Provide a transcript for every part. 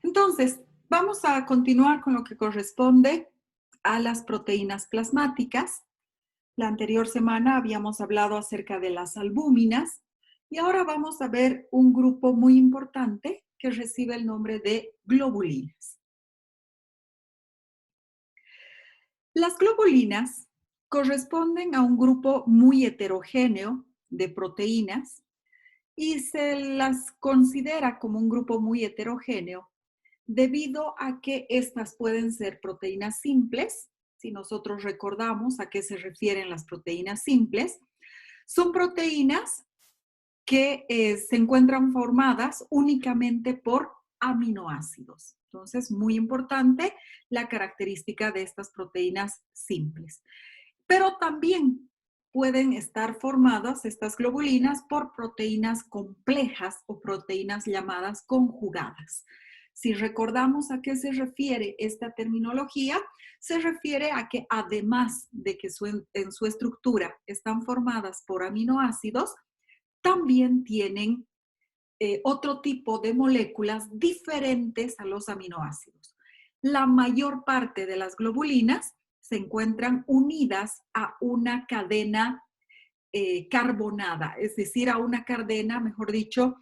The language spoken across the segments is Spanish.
Entonces, vamos a continuar con lo que corresponde a las proteínas plasmáticas. La anterior semana habíamos hablado acerca de las albúminas y ahora vamos a ver un grupo muy importante que recibe el nombre de globulinas. Las globulinas corresponden a un grupo muy heterogéneo de proteínas y se las considera como un grupo muy heterogéneo debido a que estas pueden ser proteínas simples. Si nosotros recordamos a qué se refieren las proteínas simples, son proteínas que se encuentran formadas únicamente por aminoácidos. Entonces, muy importante la característica de estas proteínas simples. Pero también pueden estar formadas estas globulinas por proteínas complejas o proteínas llamadas conjugadas. Si recordamos a qué se refiere esta terminología, se refiere a que además de que en su estructura están formadas por aminoácidos, también tienen otro tipo de moléculas diferentes a los aminoácidos. La mayor parte de las globulinas se encuentran unidas a una cadena carbonada, es decir, a una cadena, mejor dicho,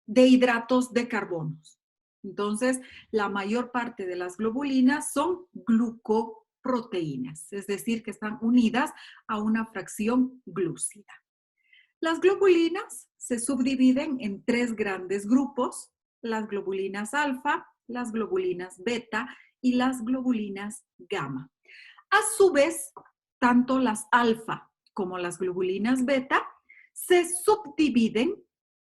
de hidratos de carbonos. Entonces, la mayor parte de las globulinas son glucoproteínas, es decir, que están unidas a una fracción glúcida. Las globulinas se subdividen en tres grandes grupos: las globulinas alfa, las globulinas beta y las globulinas gamma. A su vez, tanto las alfa como las globulinas beta se subdividen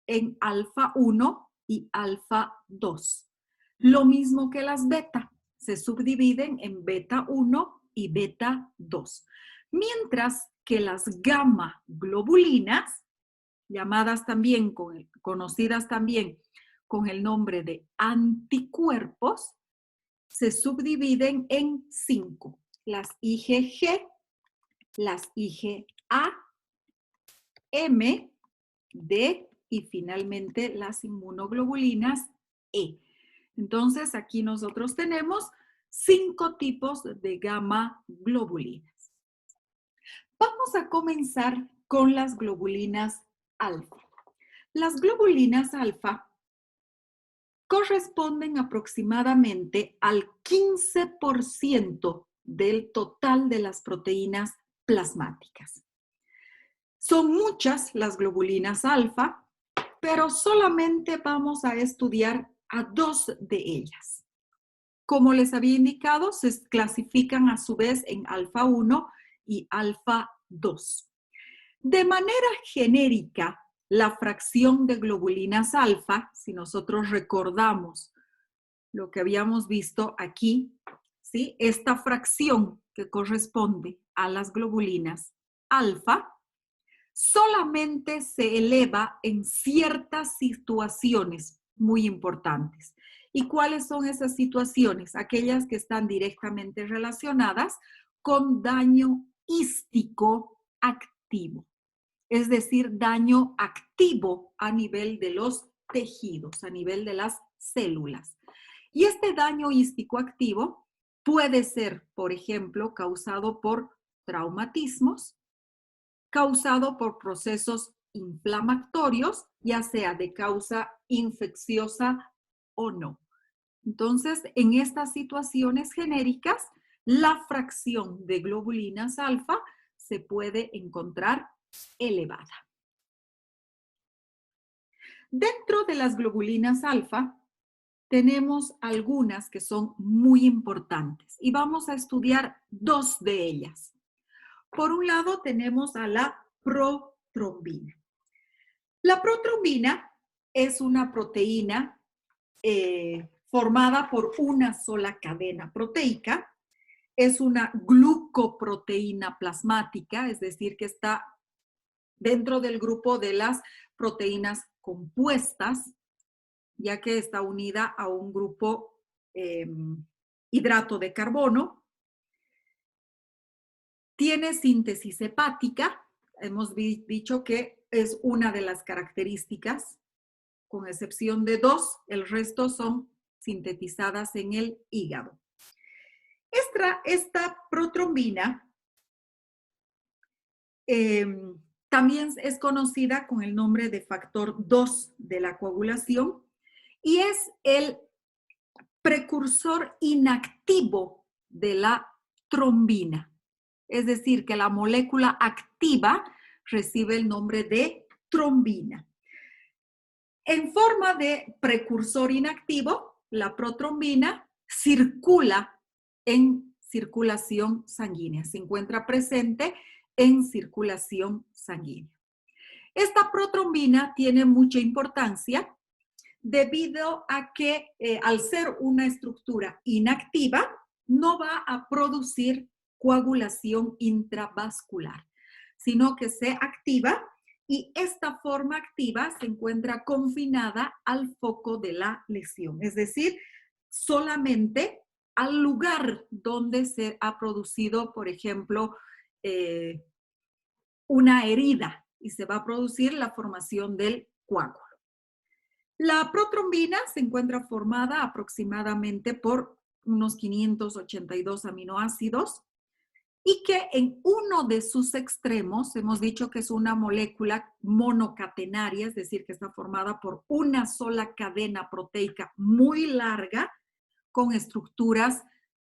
en alfa 1 y alfa 2. Lo mismo que las beta, se subdividen en beta 1 y beta 2. Mientras que las gamma globulinas, llamadas también, conocidas también con el nombre de anticuerpos, se subdividen en 5. Las IgG, las IgA, M, D y finalmente las inmunoglobulinas E. Entonces, aquí nosotros tenemos 5 tipos de gamma globulinas. Vamos a comenzar con las globulinas alfa. Las globulinas alfa corresponden aproximadamente al 15% del total de las proteínas plasmáticas. Son muchas las globulinas alfa, pero solamente vamos a estudiar a 2 de ellas. Como les había indicado, se clasifican a su vez en alfa 1 y alfa 2. De manera genérica, la fracción de globulinas alfa, si nosotros recordamos lo que habíamos visto aquí, ¿sí? Esta fracción que corresponde a las globulinas alfa solamente se eleva en ciertas situaciones muy importantes. ¿Y cuáles son esas situaciones? Aquellas que están directamente relacionadas con daño hístico activo, es decir, daño activo a nivel de los tejidos, a nivel de las células. Y este daño hístico activo puede ser, por ejemplo, causado por traumatismos, causado por procesos inflamatorios, ya sea de causa infecciosa o no. Entonces, en estas situaciones genéricas, la fracción de globulinas alfa se puede encontrar elevada. Dentro de las globulinas alfa, tenemos algunas que son muy importantes y vamos a estudiar 2 de ellas. Por un lado, tenemos a la protrombina. La protrombina es una proteína formada por una sola cadena proteica. Es una glucoproteína plasmática, es decir, que está dentro del grupo de las proteínas compuestas, ya que está unida a un grupo hidrato de carbono. Tiene síntesis hepática, hemos dicho que es una de las características con excepción de 2, el resto son sintetizadas en el hígado. Esta protrombina también es conocida con el nombre de factor 2 de la coagulación y es el precursor inactivo de la trombina. Es decir, que la molécula activa recibe el nombre de trombina. En forma de precursor inactivo, la protrombina circula en circulación sanguínea, se encuentra presente en circulación sanguínea. Esta protrombina tiene mucha importancia debido a que al ser una estructura inactiva, no va a producir coagulación intravascular, sino que se activa y esta forma activa se encuentra confinada al foco de la lesión, es decir, solamente al lugar donde se ha producido, por ejemplo, una herida y se va a producir la formación del coágulo. La protrombina se encuentra formada aproximadamente por unos 582 aminoácidos y que en uno de sus extremos, hemos dicho que es una molécula monocatenaria, es decir, que está formada por una sola cadena proteica muy larga con estructuras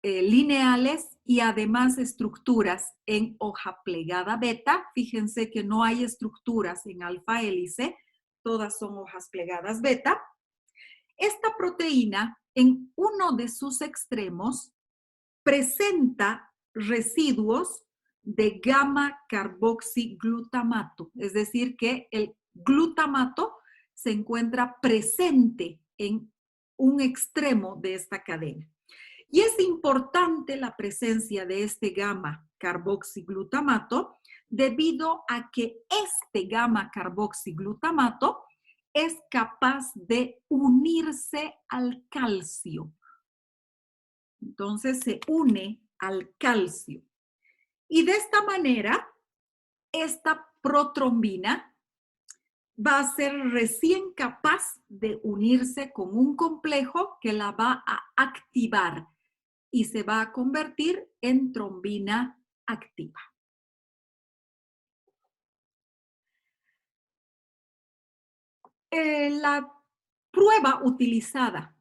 lineales y además estructuras en hoja plegada beta. Fíjense que no hay estructuras en alfa hélice, todas son hojas plegadas beta. Esta proteína en uno de sus extremos presenta residuos de gamma carboxiglutamato, es decir, que el glutamato se encuentra presente en un extremo de esta cadena. Y es importante la presencia de este gamma carboxiglutamato debido a que este gamma carboxiglutamato es capaz de unirse al calcio. Entonces se une al calcio. Y de esta manera, esta protrombina va a ser recién capaz de unirse con un complejo que la va a activar y se va a convertir en trombina activa. La prueba utilizada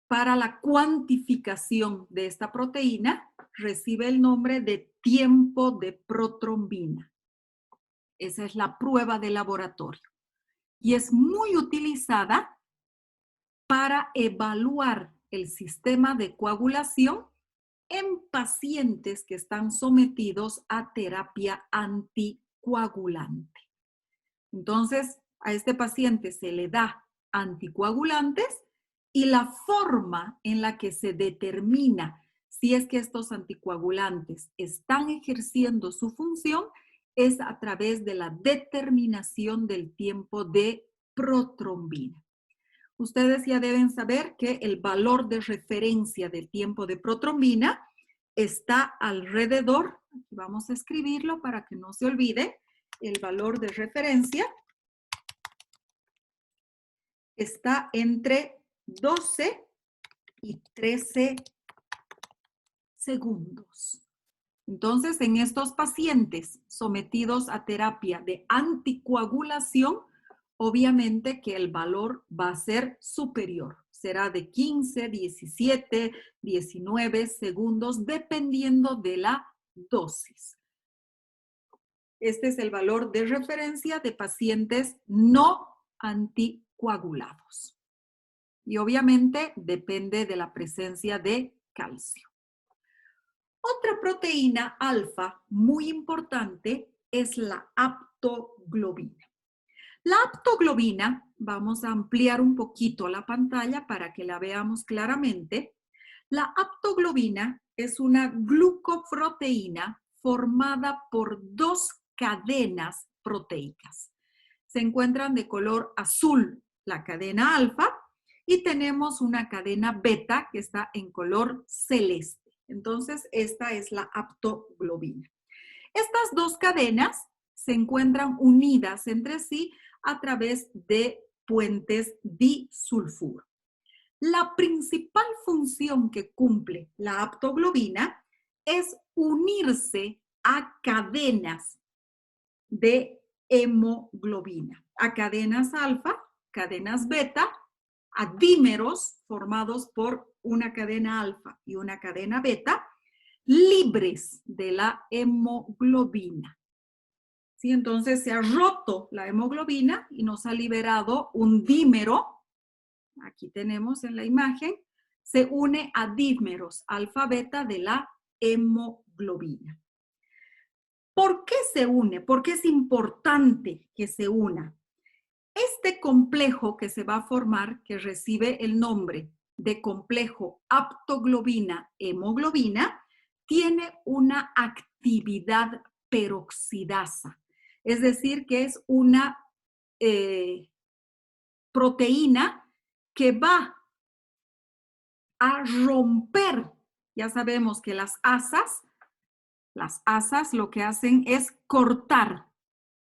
para la cuantificación de esta proteína recibe el nombre de tiempo de protrombina. Esa es la prueba de laboratorio. Y es muy utilizada para evaluar el sistema de coagulación en pacientes que están sometidos a terapia anticoagulante. Entonces, a este paciente se le da anticoagulantes y la forma en la que se determina si es que estos anticoagulantes están ejerciendo su función es a través de la determinación del tiempo de protrombina. Ustedes ya deben saber que el valor de referencia del tiempo de protrombina está alrededor, aquí vamos a escribirlo para que no se olvide, el valor de referencia está entre 12 y 13 segundos. Entonces, en estos pacientes sometidos a terapia de anticoagulación, obviamente que el valor va a ser superior. Será de 15, 17, 19 segundos, dependiendo de la dosis. Este es el valor de referencia de pacientes no anticoagulados. Y obviamente depende de la presencia de calcio. Otra proteína alfa muy importante es la aptoglobina. La aptoglobina, vamos a ampliar un poquito la pantalla para que la veamos claramente. La aptoglobina es una glucoproteína formada por dos cadenas proteicas. Se encuentran de color azul la cadena alfa y tenemos una cadena beta que está en color celeste. Entonces, esta es la aptoglobina. Estas dos cadenas se encuentran unidas entre sí a través de puentes disulfuro. La principal función que cumple la aptoglobina es unirse a cadenas de hemoglobina, a cadenas alfa, cadenas beta, a dímeros formados por una cadena alfa y una cadena beta, libres de la hemoglobina. ¿Sí? Entonces se ha roto la hemoglobina y nos ha liberado un dímero. Aquí tenemos en la imagen, se une a dímeros alfa beta de la hemoglobina. ¿Por qué se une? ¿Por qué es importante que se una? Este complejo que se va a formar, que recibe el nombre de complejo aptoglobina-hemoglobina, tiene una actividad peroxidasa. Es decir, que es una proteína que va a romper. Ya sabemos que las asas lo que hacen es cortar.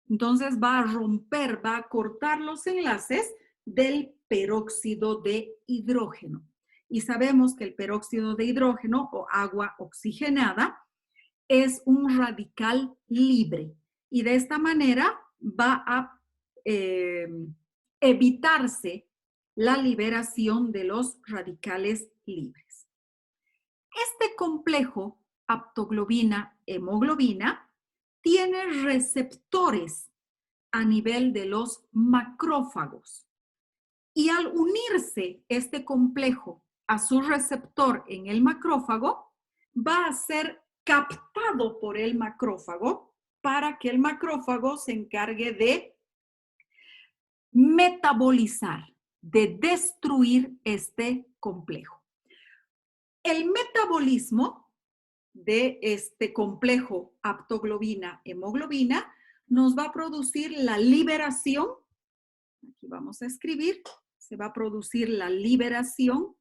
Entonces va a romper, va a cortar los enlaces del peróxido de hidrógeno. Y sabemos que el peróxido de hidrógeno o agua oxigenada es un radical libre. Y de esta manera va a evitarse la liberación de los radicales libres. Este complejo aptoglobina-hemoglobina tiene receptores a nivel de los macrófagos. Y al unirse este complejo a su receptor en el macrófago, va a ser captado por el macrófago para que el macrófago se encargue de metabolizar, de destruir este complejo. El metabolismo de este complejo aptoglobina-hemoglobina nos va a producir la liberación, aquí vamos a escribir, se va a producir la liberación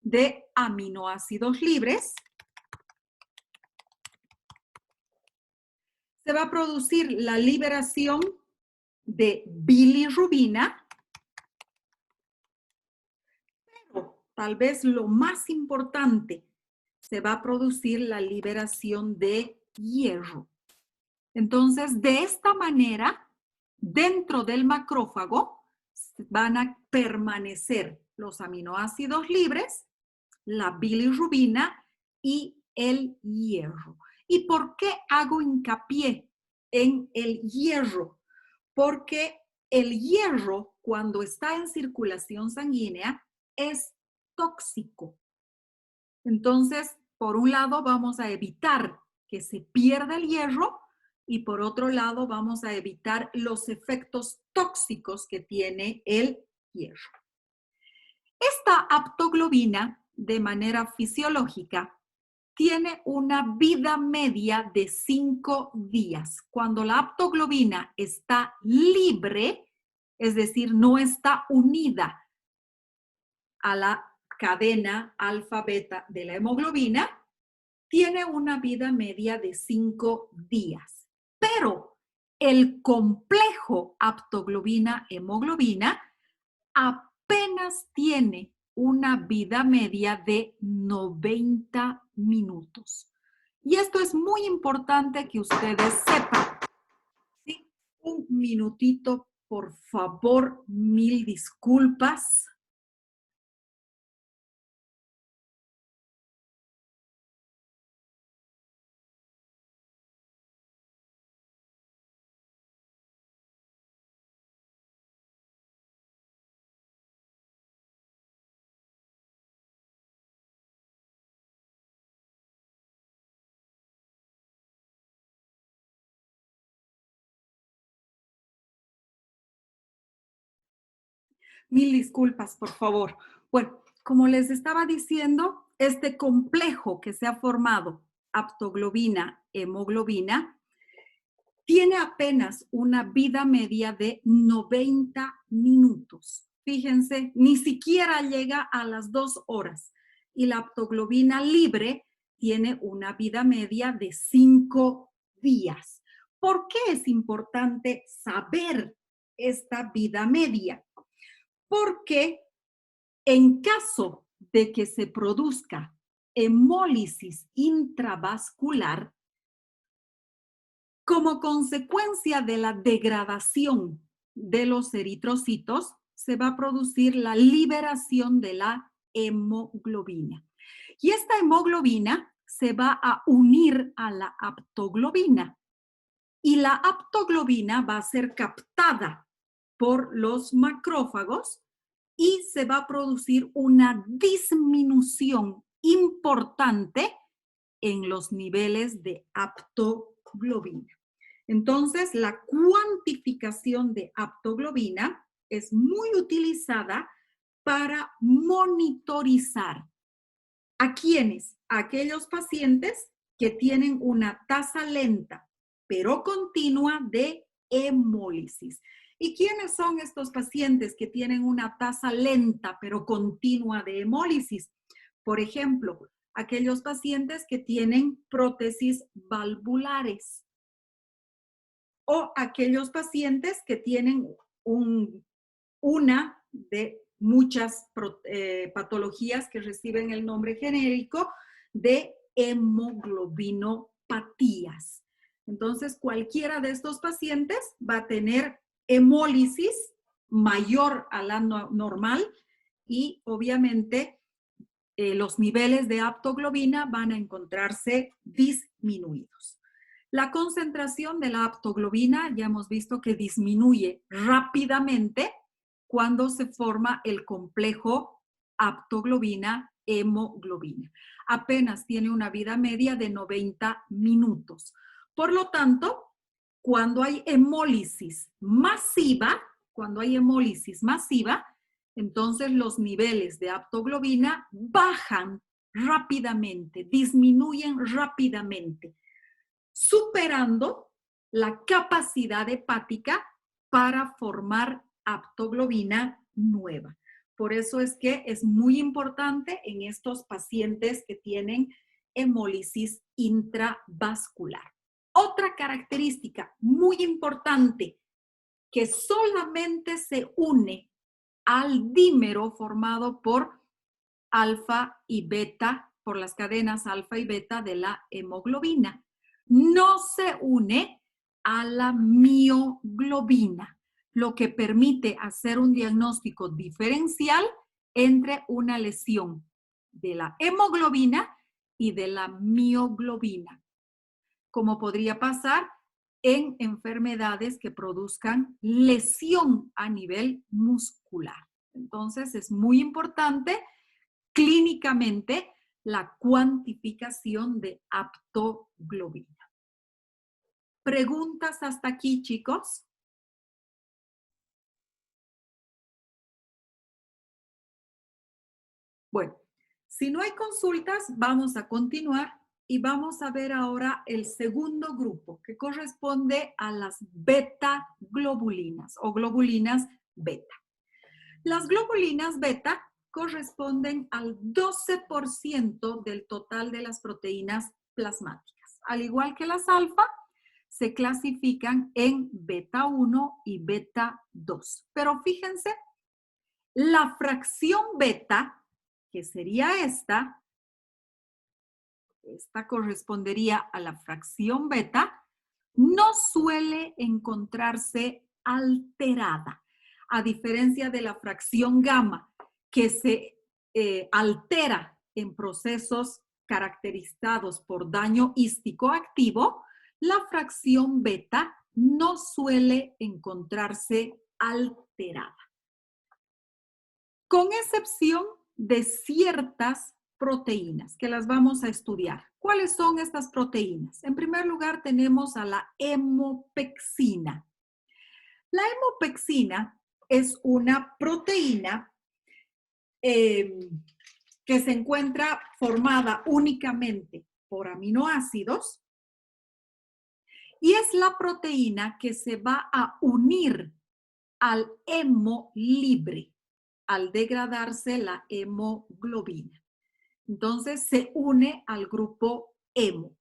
de aminoácidos libres, se va a producir la liberación de bilirrubina, pero tal vez lo más importante, se va a producir la liberación de hierro. Entonces, de esta manera, dentro del macrófago van a permanecer los aminoácidos libres, la bilirrubina y el hierro. ¿Y por qué hago hincapié en el hierro? Porque el hierro, cuando está en circulación sanguínea, es tóxico. Entonces, por un lado, vamos a evitar que se pierda el hierro y por otro lado, vamos a evitar los efectos tóxicos que tiene el hierro. Esta aptoglobina, de manera fisiológica, tiene una vida media de 5 días. Cuando la aptoglobina está libre, es decir, no está unida a la cadena alfa-beta de la hemoglobina, tiene una vida media de 5 días. Pero el complejo aptoglobina-hemoglobina apenas tiene una vida media de 90 minutos. Y esto es muy importante que ustedes sepan. ¿Sí? Un minutito, por favor, mil disculpas. Mil disculpas, por favor. Bueno, como les estaba diciendo, este complejo que se ha formado, aptoglobina, hemoglobina, tiene apenas una vida media de 90 minutos. Fíjense, ni siquiera llega a las 2 horas. Y la aptoglobina libre tiene una vida media de 5 días. ¿Por qué es importante saber esta vida media? porque en caso de que se produzca hemólisis intravascular, como consecuencia de la degradación de los eritrocitos, se va a producir la liberación de la hemoglobina. Y esta hemoglobina se va a unir a la aptoglobina. Y la aptoglobina va a ser captada por los macrófagos y se va a producir una disminución importante en los niveles de aptoglobina. Entonces, la cuantificación de aptoglobina es muy utilizada para monitorizar. ¿A quiénes? A aquellos pacientes que tienen una tasa lenta, pero continua de hemólisis. ¿Y quiénes son estos pacientes que tienen una tasa lenta, pero continua de hemólisis? Por ejemplo, aquellos pacientes que tienen prótesis valvulares o aquellos pacientes que tienen una de muchas patologías que reciben el nombre genérico de hemoglobinopatías. Entonces, cualquiera de estos pacientes va a tener hemólisis mayor a la normal y obviamente los niveles de aptoglobina van a encontrarse disminuidos. La concentración de la aptoglobina ya hemos visto que disminuye rápidamente cuando se forma el complejo aptoglobina-hemoglobina. Apenas tiene una vida media de 90 minutos. Por lo tanto, cuando hay hemólisis masiva, entonces los niveles de aptoglobina bajan rápidamente, disminuyen rápidamente, superando la capacidad hepática para formar aptoglobina nueva. Por eso es que es muy importante en estos pacientes que tienen hemólisis intravascular. Otra característica muy importante que solamente se une al dímero formado por alfa y beta, por las cadenas alfa y beta de la hemoglobina. No se une a la mioglobina, lo que permite hacer un diagnóstico diferencial entre una lesión de la hemoglobina y de la mioglobina, como podría pasar en enfermedades que produzcan lesión a nivel muscular. Entonces, es muy importante clínicamente la cuantificación de aptoglobina. ¿Preguntas hasta aquí, chicos? Bueno, si no hay consultas, vamos a continuar y vamos a ver ahora el segundo grupo que corresponde a las beta globulinas o globulinas beta. Las globulinas beta corresponden al 12% del total de las proteínas plasmáticas. Al igual que las alfa, se clasifican en beta 1 y beta 2. Pero fíjense, la fracción beta, que sería esta correspondería a la fracción beta, no suele encontrarse alterada, a diferencia de la fracción gamma, que se altera en procesos caracterizados por daño hístico activo. La fracción beta no suele encontrarse alterada, con excepción de ciertas proteínas que las vamos a estudiar. ¿Cuáles son estas proteínas? En primer lugar tenemos a la hemopexina. La hemopexina es una proteína que se encuentra formada únicamente por aminoácidos y es la proteína que se va a unir al hemo libre al degradarse la hemoglobina. Entonces se une al grupo hemo.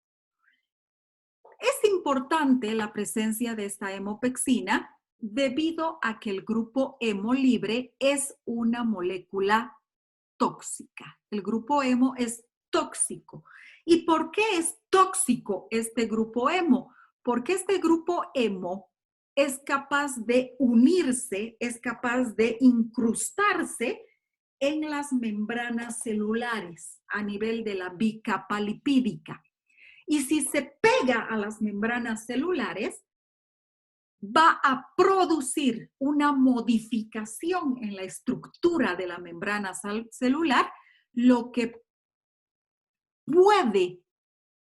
Es importante la presencia de esta hemopexina debido a que el grupo hemo libre es una molécula tóxica. El grupo hemo es tóxico. ¿Y por qué es tóxico este grupo hemo? Porque este grupo hemo es capaz de unirse, es capaz de incrustarse en las membranas celulares a nivel de la bicapa lipídica. Y si se pega a las membranas celulares, va a producir una modificación en la estructura de la membrana celular, lo que puede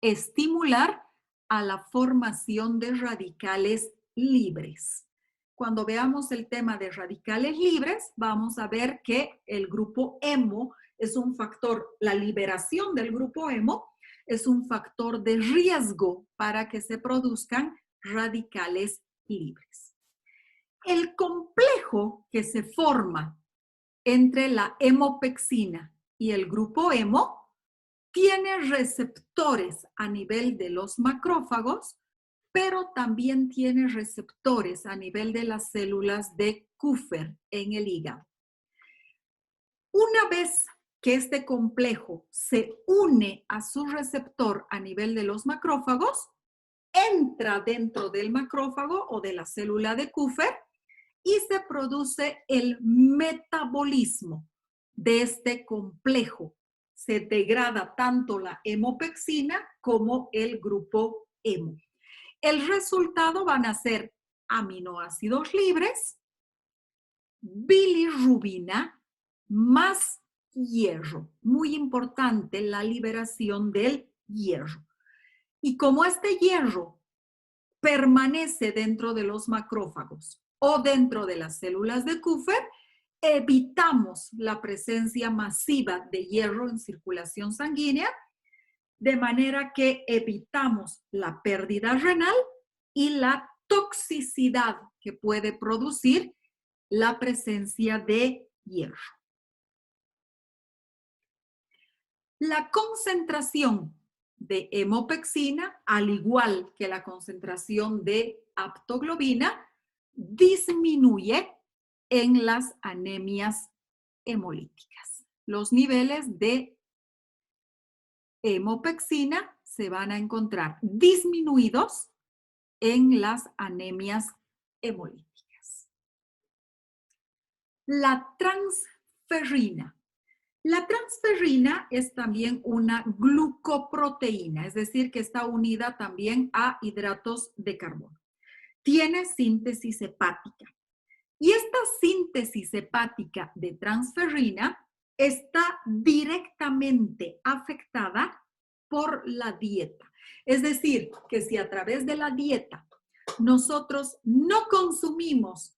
estimular a la formación de radicales libres. Cuando veamos el tema de radicales libres, vamos a ver que el grupo hemo es un factor, la liberación del grupo hemo es un factor de riesgo para que se produzcan radicales libres. El complejo que se forma entre la hemopexina y el grupo hemo tiene receptores a nivel de los macrófagos, pero también tiene receptores a nivel de las células de Kupffer en el hígado. Una vez que este complejo se une a su receptor a nivel de los macrófagos, entra dentro del macrófago o de la célula de Kupffer y se produce el metabolismo de este complejo. Se degrada tanto la hemopexina como el grupo hemo. El resultado van a ser aminoácidos libres, bilirrubina más hierro. Muy importante la liberación del hierro. Y como este hierro permanece dentro de los macrófagos o dentro de las células de Kupffer, evitamos la presencia masiva de hierro en circulación sanguínea, de manera que evitamos la pérdida renal y la toxicidad que puede producir la presencia de hierro. La concentración de hemopexina, al igual que la concentración de aptoglobina, disminuye en las anemias hemolíticas. Los niveles de hemopexina se van a encontrar disminuidos en las anemias hemolíticas. La transferrina. La transferrina es también una glucoproteína, es decir, que está unida también a hidratos de carbono. Tiene síntesis hepática. Y esta síntesis hepática de transferrina está directamente afectada por la dieta. Es decir, que si a través de la dieta nosotros no consumimos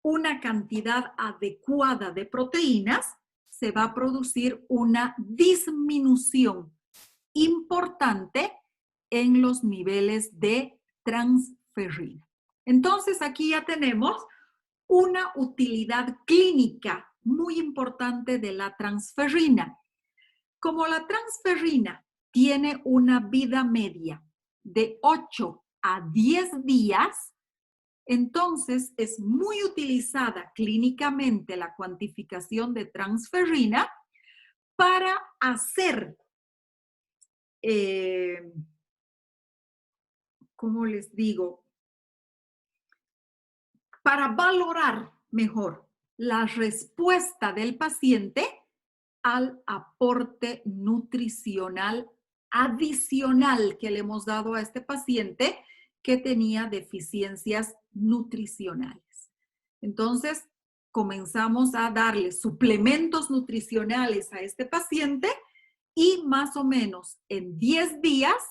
una cantidad adecuada de proteínas, se va a producir una disminución importante en los niveles de transferrina. Entonces, aquí ya tenemos una utilidad clínica muy importante de la transferrina. Como la transferrina tiene una vida media de 8 a 10 días, entonces es muy utilizada clínicamente la cuantificación de transferrina para hacer, ¿cómo les digo? Para valorar mejor la respuesta del paciente al aporte nutricional adicional que le hemos dado a este paciente que tenía deficiencias nutricionales. Entonces, comenzamos a darle suplementos nutricionales a este paciente y más o menos en 10 días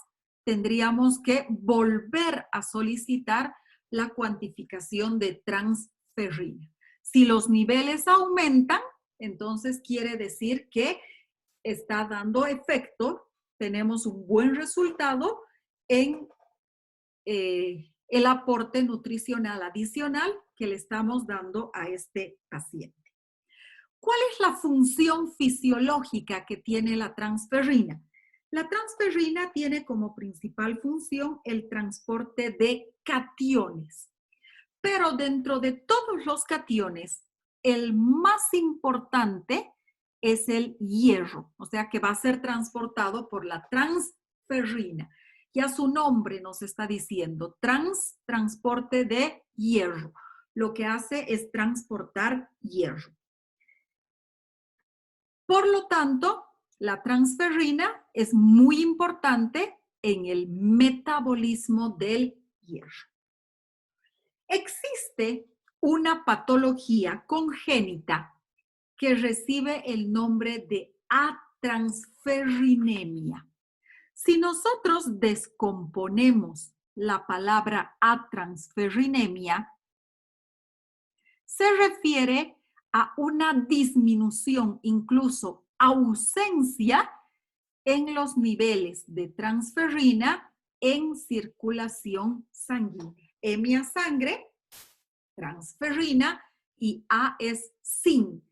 tendríamos que volver a solicitar la cuantificación de transferrina. Si los niveles aumentan, entonces quiere decir que está dando efecto, tenemos un buen resultado en el aporte nutricional adicional que le estamos dando a este paciente. ¿Cuál es la función fisiológica que tiene la transferrina? La transferrina tiene como principal función el transporte de cationes, pero dentro de todos los cationes, el más importante es el hierro, o sea que va a ser transportado por la transferrina. Ya su nombre nos está diciendo, transporte de hierro. Lo que hace es transportar hierro. Por lo tanto, la transferrina es muy importante en el metabolismo del hierro. Existe una patología congénita que recibe el nombre de atransferrinemia. Si nosotros descomponemos la palabra atransferrinemia, se refiere a una disminución, incluso ausencia, en los niveles de transferrina en circulación sanguínea. Hemia sangre, transferrina y A es zinc.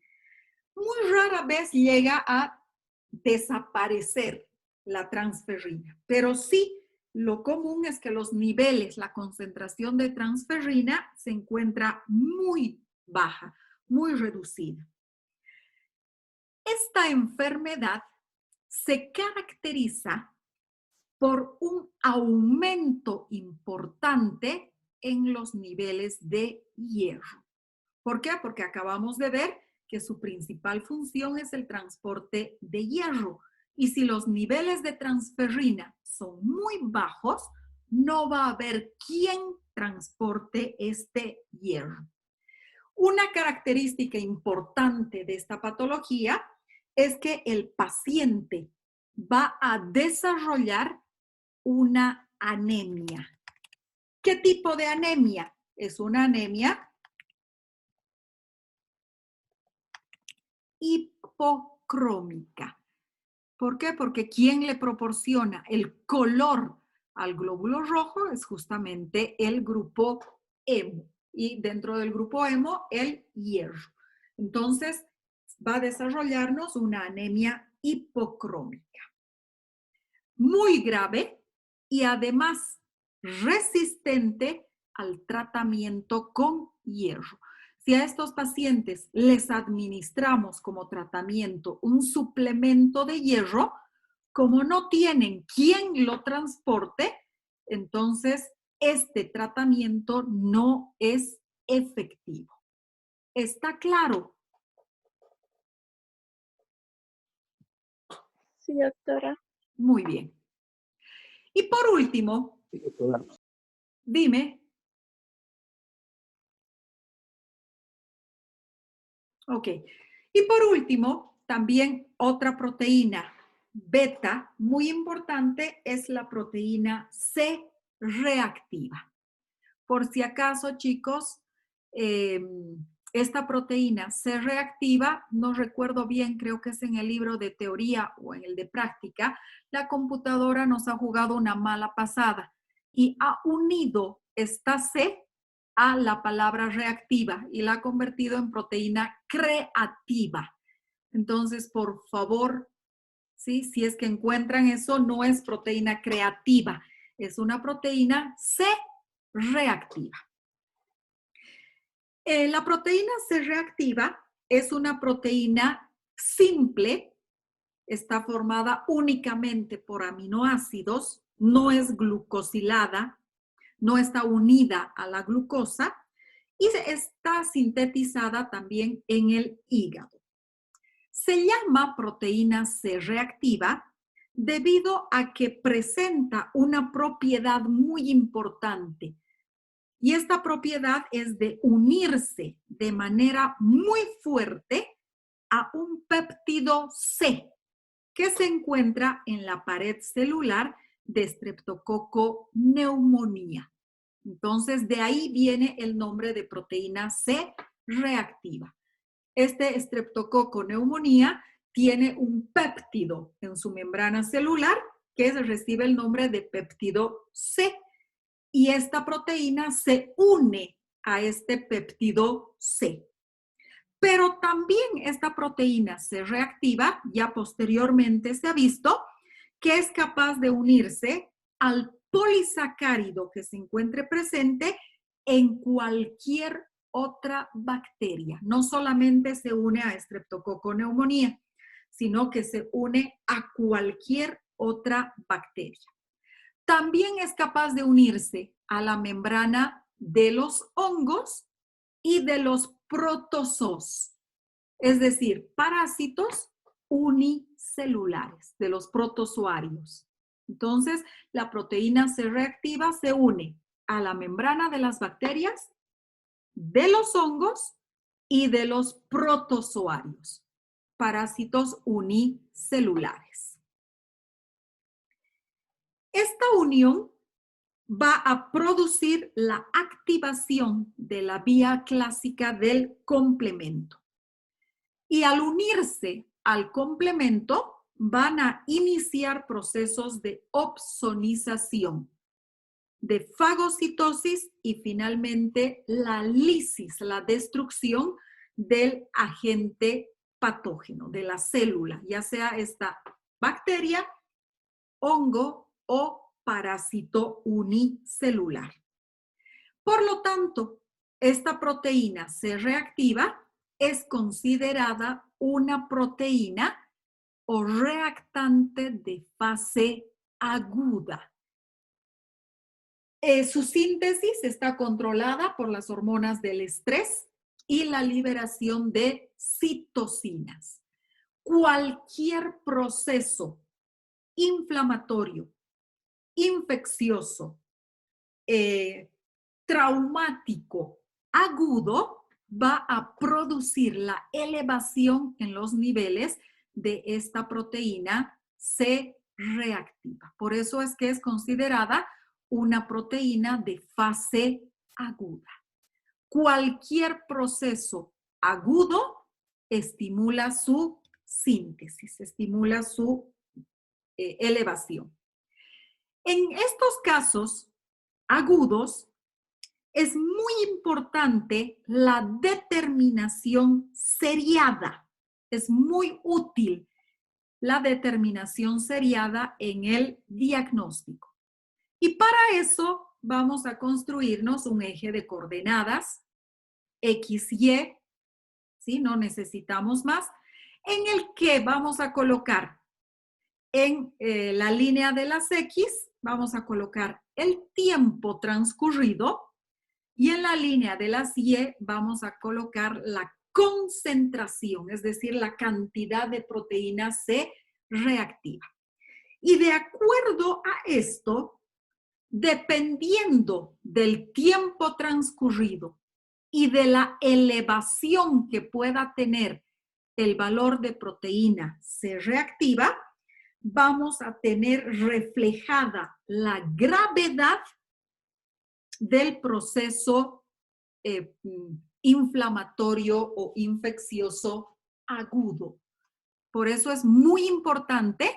Muy rara vez llega a desaparecer la transferrina, pero sí lo común es que los niveles, la concentración de transferrina se encuentra muy baja, muy reducida. Esta enfermedad se caracteriza por un aumento importante en los niveles de hierro. ¿Por qué? Porque acabamos de ver que su principal función es el transporte de hierro. Y si los niveles de transferrina son muy bajos, no va a haber quien transporte este hierro. Una característica importante de esta patología es que el paciente va a desarrollar una anemia. ¿Qué tipo de anemia? Es una anemia hipocrómica. ¿Por qué? Porque quien le proporciona el color al glóbulo rojo es justamente el grupo hemo. Y dentro del grupo hemo, el hierro. Entonces, va a desarrollarnos una anemia hipocrómica. Muy grave y además resistente al tratamiento con hierro. Si a estos pacientes les administramos como tratamiento un suplemento de hierro, como no tienen quien lo transporte, entonces este tratamiento no es efectivo. ¿Está claro? Sí, doctora. Muy bien. Y por último, dime. Ok. Y por último, también otra proteína beta muy importante es la proteína C reactiva. Por si acaso, chicos, esta proteína C reactiva, no recuerdo bien, creo que es en el libro de teoría o en el de práctica, la computadora nos ha jugado una mala pasada y ha unido esta C a la palabra reactiva y la ha convertido en proteína creativa. Entonces, por favor, ¿sí? Si es que encuentran eso, no es proteína creativa, es una proteína C reactiva. La proteína C reactiva es una proteína simple, está formada únicamente por aminoácidos, no es glucosilada, no está unida a la glucosa y está sintetizada también en el hígado. Se llama proteína C reactiva debido a que presenta una propiedad muy importante. Y esta propiedad es de unirse de manera muy fuerte a un péptido C que se encuentra en la pared celular de Streptococcus pneumoniae. Entonces, de ahí viene el nombre de proteína C reactiva. Este Streptococcus pneumoniae tiene un péptido en su membrana celular que recibe el nombre de péptido C. Y esta proteína se une a este péptido C. Pero también esta proteína C reactiva, ya posteriormente se ha visto que es capaz de unirse al polisacárido que se encuentre presente en cualquier otra bacteria. No solamente se une a Streptococcus pneumoniae, sino que se une a cualquier otra bacteria. También es capaz de unirse a la membrana de los hongos y de los protozoos, es decir, parásitos unicelulares de los protozoarios. Entonces, la proteína C reactiva se une a la membrana de las bacterias, de los hongos y de los protozoarios, parásitos unicelulares. Esta unión va a producir la activación de la vía clásica del complemento. Y al unirse al complemento, van a iniciar procesos de opsonización, de fagocitosis y finalmente la lisis, la destrucción del agente patógeno, de la célula, ya sea esta bacteria, hongo o parásito unicelular. Por lo tanto, esta proteína C reactiva es considerada una proteína o reactante de fase aguda. Su síntesis está controlada por las hormonas del estrés y la liberación de citocinas. Cualquier proceso inflamatorio, infeccioso, traumático, agudo, va a producir la elevación en los niveles de esta proteína C reactiva. Por eso es que es considerada una proteína de fase aguda. Cualquier proceso agudo estimula su síntesis, estimula su elevación. En estos casos agudos, es muy importante la determinación seriada. Es muy útil la determinación seriada en el diagnóstico. Y para eso vamos a construirnos un eje de coordenadas XY, ¿sí? No necesitamos más, en el que vamos a colocar en la línea de las X, vamos a colocar el tiempo transcurrido y en la línea de las Y vamos a colocar la concentración, es decir, la cantidad de proteína C reactiva. Y de acuerdo a esto, dependiendo del tiempo transcurrido y de la elevación que pueda tener el valor de proteína C reactiva, vamos a tener reflejada la gravedad del proceso inflamatorio o infeccioso agudo. Por eso es muy importante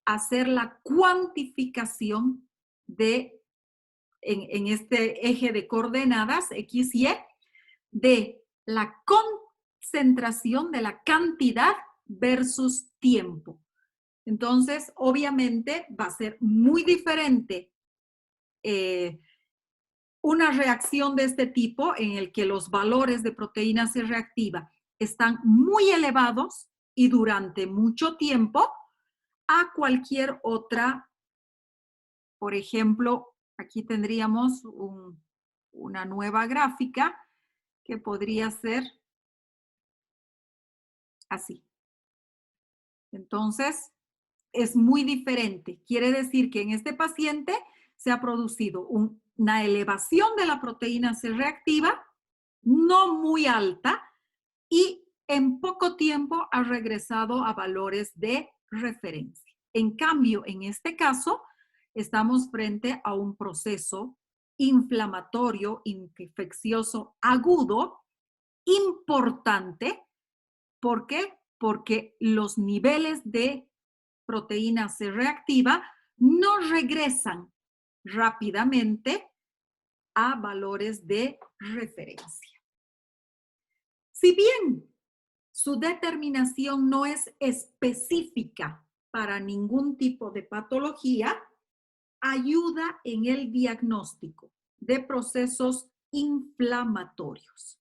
hacer la cuantificación en este eje de coordenadas XY de la concentración de la cantidad versus tiempo. Entonces, obviamente, va a ser muy diferente una reacción de este tipo en el que los valores de proteína C reactiva están muy elevados y durante mucho tiempo a cualquier otra. Por ejemplo, aquí tendríamos una nueva gráfica que podría ser así. Entonces, es muy diferente. Quiere decir que en este paciente se ha producido una elevación de la proteína C reactiva, no muy alta, y en poco tiempo ha regresado a valores de referencia. En cambio, en este caso, estamos frente a un proceso inflamatorio, infeccioso, agudo, importante. ¿Por qué? Porque los niveles de proteína C reactiva no regresan rápidamente a valores de referencia. Si bien su determinación no es específica para ningún tipo de patología, ayuda en el diagnóstico de procesos inflamatorios.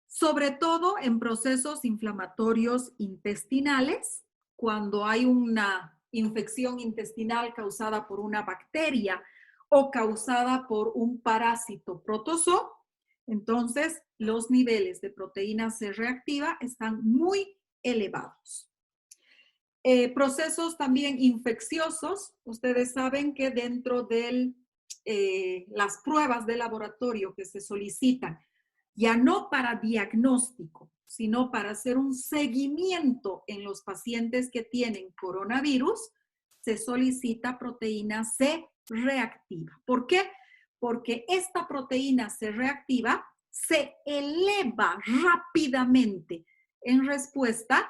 Sobre todo en procesos inflamatorios intestinales, cuando hay una infección intestinal causada por una bacteria o causada por un parásito protozoo, entonces los niveles de proteína C reactiva están muy elevados. Procesos también infecciosos, ustedes saben que dentro de las pruebas de laboratorio que se solicitan, ya no para diagnóstico, sino para hacer un seguimiento en los pacientes que tienen coronavirus, se solicita proteína C reactiva. ¿Por qué? Porque esta proteína C reactiva se eleva rápidamente en respuesta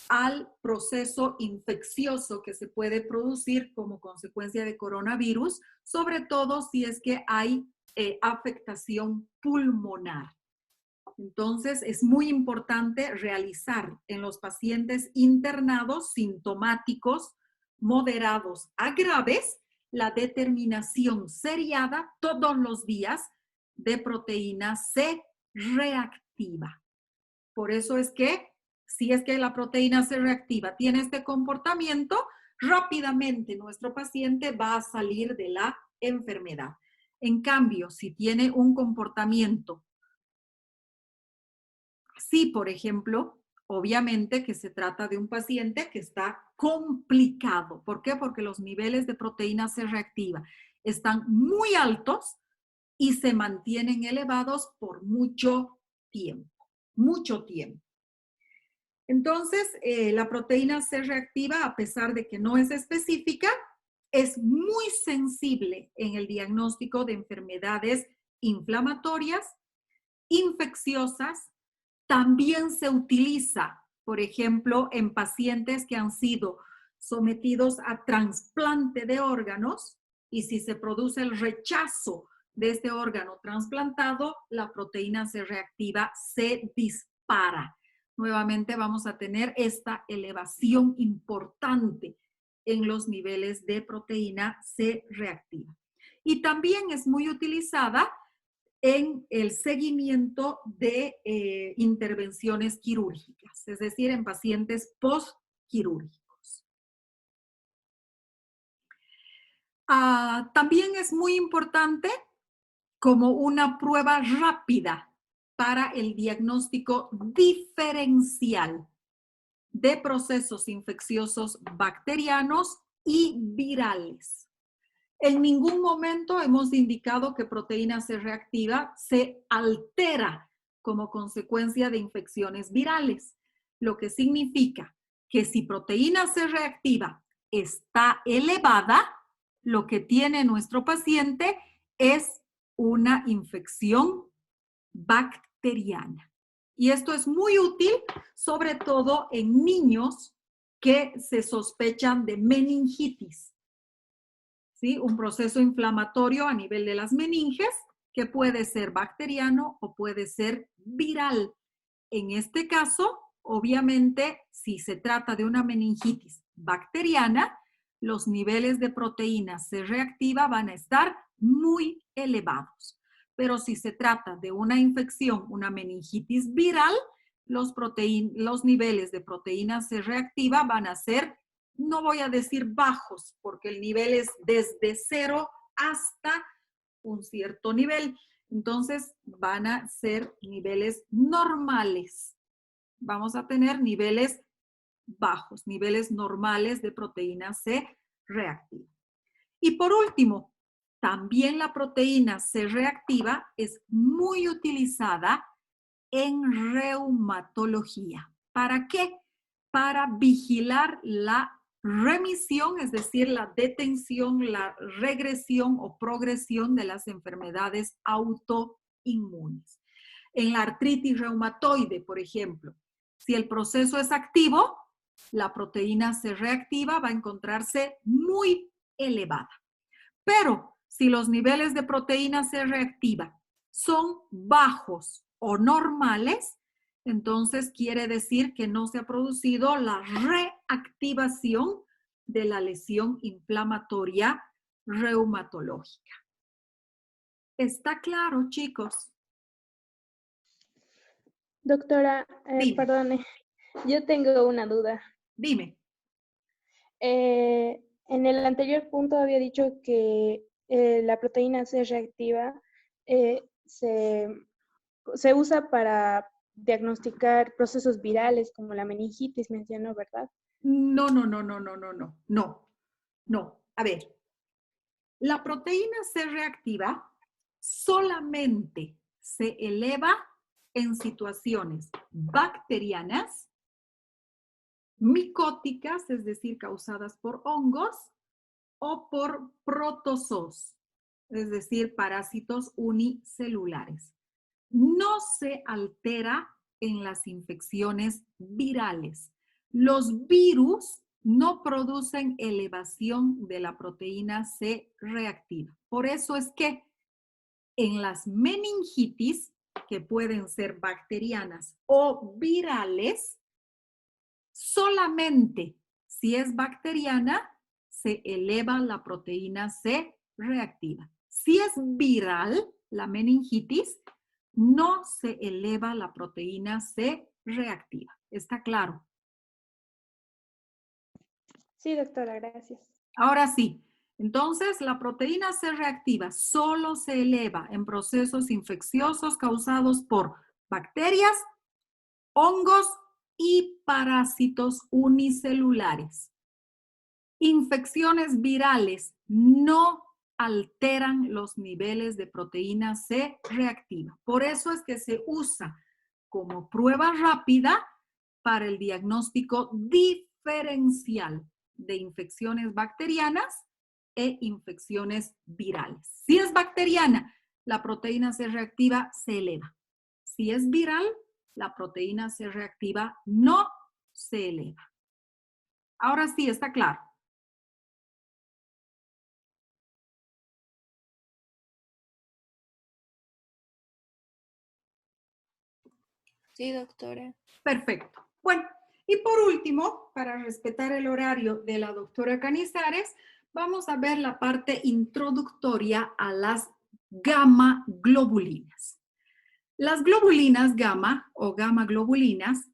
al proceso infeccioso que se puede producir como consecuencia de coronavirus, sobre todo si es que hay afectación pulmonar. Entonces, es muy importante realizar en los pacientes internados sintomáticos moderados a graves la determinación seriada todos los días de proteína C reactiva. Por eso es que, si es que la proteína C reactiva tiene este comportamiento, rápidamente nuestro paciente va a salir de la enfermedad. En cambio, si tiene un comportamiento así, por ejemplo, obviamente que se trata de un paciente que está complicado. ¿Por qué? Porque los niveles de proteína C reactiva están muy altos y se mantienen elevados por mucho tiempo, mucho tiempo. Entonces, la proteína C reactiva, a pesar de que no es específica, es muy sensible en el diagnóstico de enfermedades inflamatorias, infecciosas. También se utiliza, por ejemplo, en pacientes que han sido sometidos a trasplante de órganos y si se produce el rechazo de este órgano trasplantado, la proteína C reactiva se dispara. Nuevamente vamos a tener esta elevación importante en los niveles de proteína C reactiva. Y también es muy utilizada en el seguimiento de intervenciones quirúrgicas, es decir, en pacientes postquirúrgicos. También es muy importante como una prueba rápida para el diagnóstico diferencial de procesos infecciosos bacterianos y virales. En ningún momento hemos indicado que proteína C reactiva se altera como consecuencia de infecciones virales, lo que significa que si proteína C reactiva está elevada, lo que tiene nuestro paciente es una infección bacteriana. Y esto es muy útil, sobre todo en niños que se sospechan de meningitis. ¿Sí? Un proceso inflamatorio a nivel de las meninges que puede ser bacteriano o puede ser viral. En este caso, obviamente, si se trata de una meningitis bacteriana, los niveles de proteína C reactiva van a estar muy elevados. Pero si se trata de una infección, una meningitis viral, los niveles de proteína C reactiva van a ser, no voy a decir bajos, porque el nivel es desde 0 hasta un cierto nivel. Entonces, van a ser niveles normales. Vamos a tener niveles bajos, niveles normales de proteína C reactiva. Y por último, también la proteína C reactiva es muy utilizada en reumatología. ¿Para qué? Para vigilar la remisión, es decir, la detención, la regresión o progresión de las enfermedades autoinmunes. En la artritis reumatoide, por ejemplo, si el proceso es activo, la proteína C reactiva va a encontrarse muy elevada. Pero si los niveles de proteína C reactiva son bajos o normales, entonces quiere decir que no se ha producido la reactivación de la lesión inflamatoria reumatológica. ¿Está claro, chicos? Doctora, Dime, perdone, yo tengo una duda. dime. En el anterior punto había dicho que la proteína C reactiva eh, se, se usa para diagnosticar procesos virales como la meningitis, mencionó, ¿verdad? No, no, no, no, no, no, no, no, no. A ver, la proteína C reactiva solamente se eleva en situaciones bacterianas, micóticas, es decir, causadas por hongos, o por protozoos, es decir, parásitos unicelulares. No se altera en las infecciones virales. Los virus no producen elevación de la proteína C reactiva. Por eso es que en las meningitis, que pueden ser bacterianas o virales, solamente si es bacteriana se eleva la proteína C reactiva. Si es viral, la meningitis, no se eleva la proteína C reactiva. ¿Está claro? Sí, doctora, gracias. Ahora sí, entonces la proteína C reactiva solo se eleva en procesos infecciosos causados por bacterias, hongos y parásitos unicelulares. Infecciones virales no alteran los niveles de proteína C reactiva. Por eso es que se usa como prueba rápida para el diagnóstico diferencial de infecciones bacterianas e infecciones virales. Si es bacteriana, la proteína C reactiva se eleva. Si es viral, la proteína C reactiva no se eleva. Ahora sí, está claro. Sí, doctora. Perfecto. Bueno, y por último, para respetar el horario de la doctora Canizares, vamos a ver la parte introductoria a las gamma globulinas. Las globulinas gamma o gamma globulinas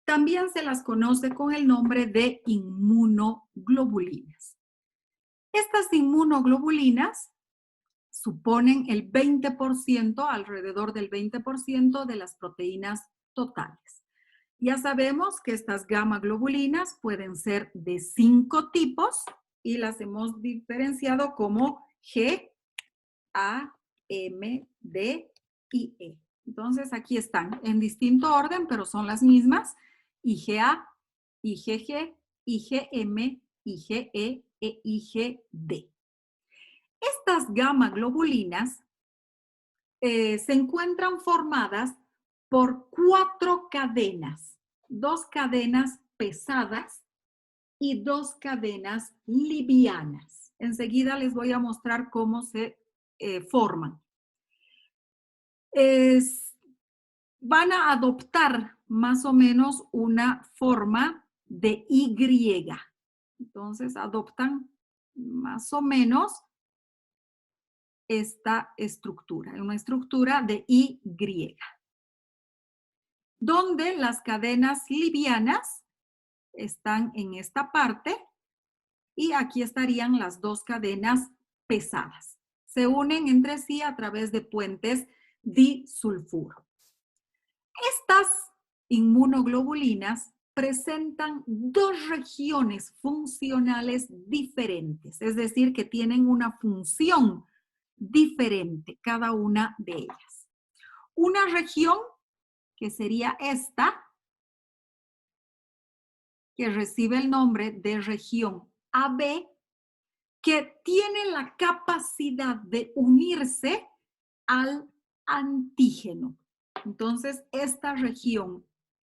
también se las conoce con el nombre de inmunoglobulinas. Estas inmunoglobulinas suponen el 20%, alrededor del 20% de las proteínas totales. Ya sabemos que estas gamma globulinas pueden ser de 5 tipos y las hemos diferenciado como G, A, M, D y E. Entonces aquí están en distinto orden, pero son las mismas: IgA, IgG, IgM, IgE e IgD. Estas gamma globulinas se encuentran formadas por 4 cadenas, 2 cadenas pesadas y 2 cadenas livianas. Enseguida les voy a mostrar cómo se forman. Van a adoptar más o menos una forma de Y. Entonces adoptan más o menos esta estructura, una estructura de Y, donde las cadenas livianas están en esta parte y aquí estarían las 2 cadenas pesadas. Se unen entre sí a través de puentes disulfuro. Estas inmunoglobulinas presentan 2 regiones funcionales diferentes, es decir, que tienen una función diferente cada una de ellas. Una región que sería esta, que recibe el nombre de región AB, que tiene la capacidad de unirse al antígeno. Entonces, esta región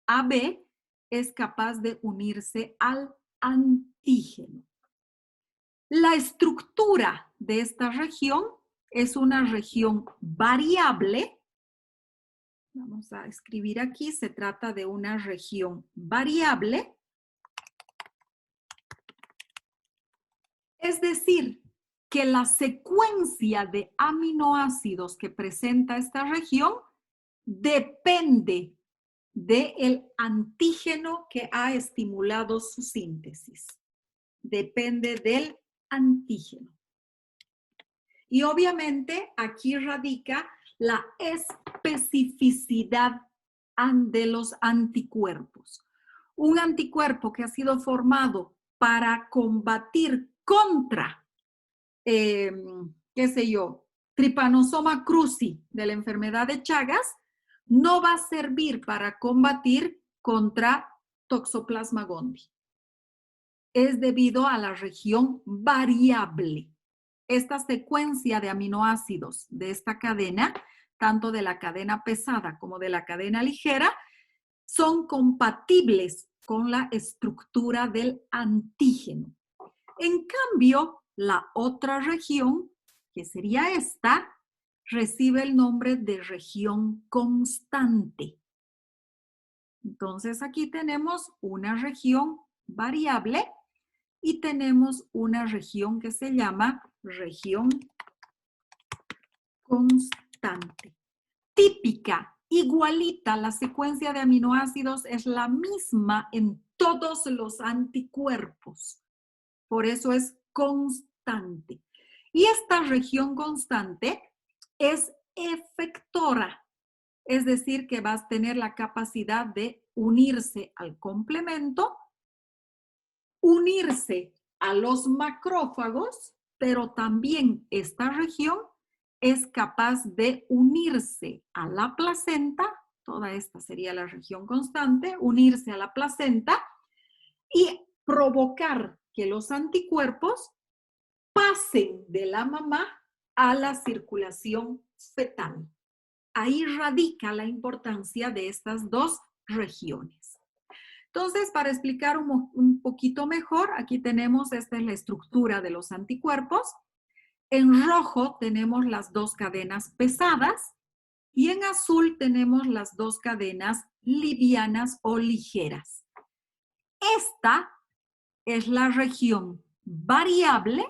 AB es capaz de unirse al antígeno. La estructura de esta región es una región variable. Vamos a escribir aquí, se trata de una región variable. Es decir, que la secuencia de aminoácidos que presenta esta región depende del antígeno que ha estimulado su síntesis. Depende del antígeno. Y obviamente aquí radica la especificidad de los anticuerpos. Un anticuerpo que ha sido formado para combatir contra, Trypanosoma cruzi de la enfermedad de Chagas, no va a servir para combatir contra Toxoplasma gondii. Es debido a la región variable. Esta secuencia de aminoácidos de esta cadena, tanto de la cadena pesada como de la cadena ligera, son compatibles con la estructura del antígeno. En cambio, la otra región, que sería esta, recibe el nombre de región constante. Entonces, aquí tenemos una región variable y tenemos una región que se llama región constante. Típica, igualita, la secuencia de aminoácidos es la misma en todos los anticuerpos. Por eso es constante. Y esta región constante es efectora, es decir, que vas a tener la capacidad de unirse al complemento, unirse a los macrófagos, pero también esta región es capaz de unirse a la placenta, toda esta sería la región constante, unirse a la placenta y provocar que los anticuerpos pasen de la mamá a la circulación fetal. Ahí radica la importancia de estas dos regiones. Entonces, para explicar un poquito mejor, aquí tenemos, esta es la estructura de los anticuerpos. En rojo tenemos las dos cadenas pesadas y en azul tenemos las dos cadenas livianas o ligeras. Esta es la región variable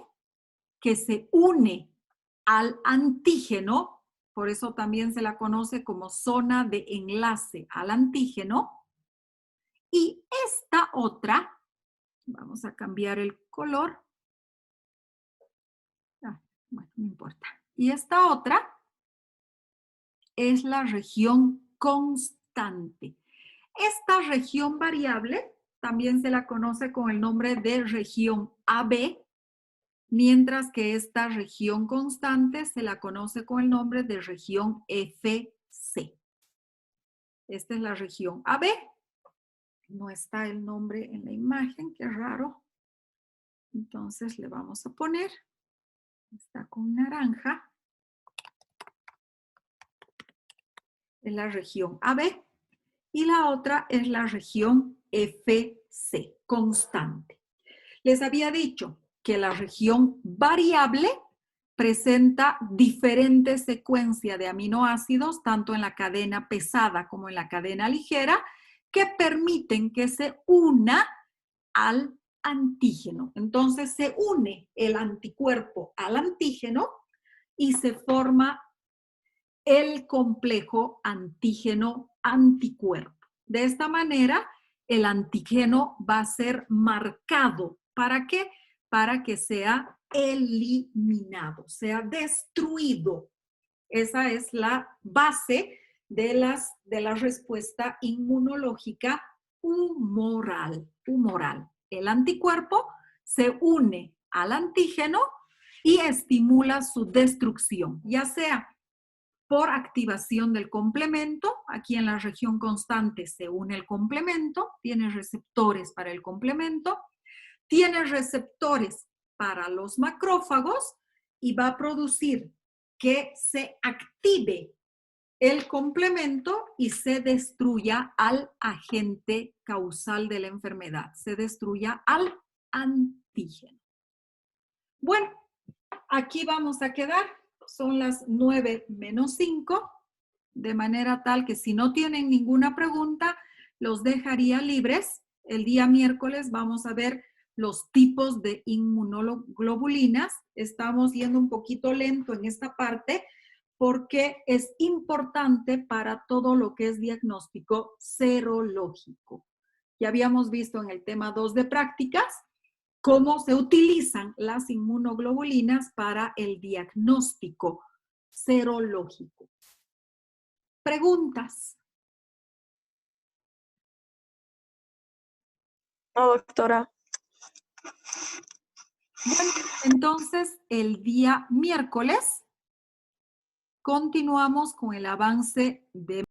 que se une al antígeno, por eso también se la conoce como zona de enlace al antígeno. Y esta otra, vamos a cambiar el color. Bueno, no importa. Y esta otra es la región constante. Esta región variable también se la conoce con el nombre de región AB, mientras que esta región constante se la conoce con el nombre de región FC. Esta es la región AB. No está el nombre en la imagen, qué raro. Entonces le vamos a poner, está con naranja, es la región AB y la otra es la región FC, constante. Les había dicho que la región variable presenta diferentes secuencias de aminoácidos, tanto en la cadena pesada como en la cadena ligera, que permiten que se una al antígeno. Entonces se une el anticuerpo al antígeno y se forma el complejo antígeno-anticuerpo. De esta manera, el antígeno va a ser marcado. ¿Para qué? Para que sea eliminado, sea destruido. Esa es la base de la respuesta inmunológica humoral. El anticuerpo se une al antígeno y estimula su destrucción, ya sea por activación del complemento. Aquí en la región constante se une el complemento, tiene receptores para el complemento, tiene receptores para los macrófagos y va a producir que se active el complemento y se destruya al agente causal de la enfermedad, se destruya al antígeno. Bueno, aquí vamos a quedar. Son las 9:05, de manera tal que si no tienen ninguna pregunta, los dejaría libres. El día miércoles vamos a ver los tipos de inmunoglobulinas. Estamos yendo un poquito lento en esta parte porque es importante para todo lo que es diagnóstico serológico. Ya habíamos visto en el tema 2 de prácticas cómo se utilizan las inmunoglobulinas para el diagnóstico serológico. ¿Preguntas? No, doctora. Bueno, entonces el día miércoles continuamos con el avance de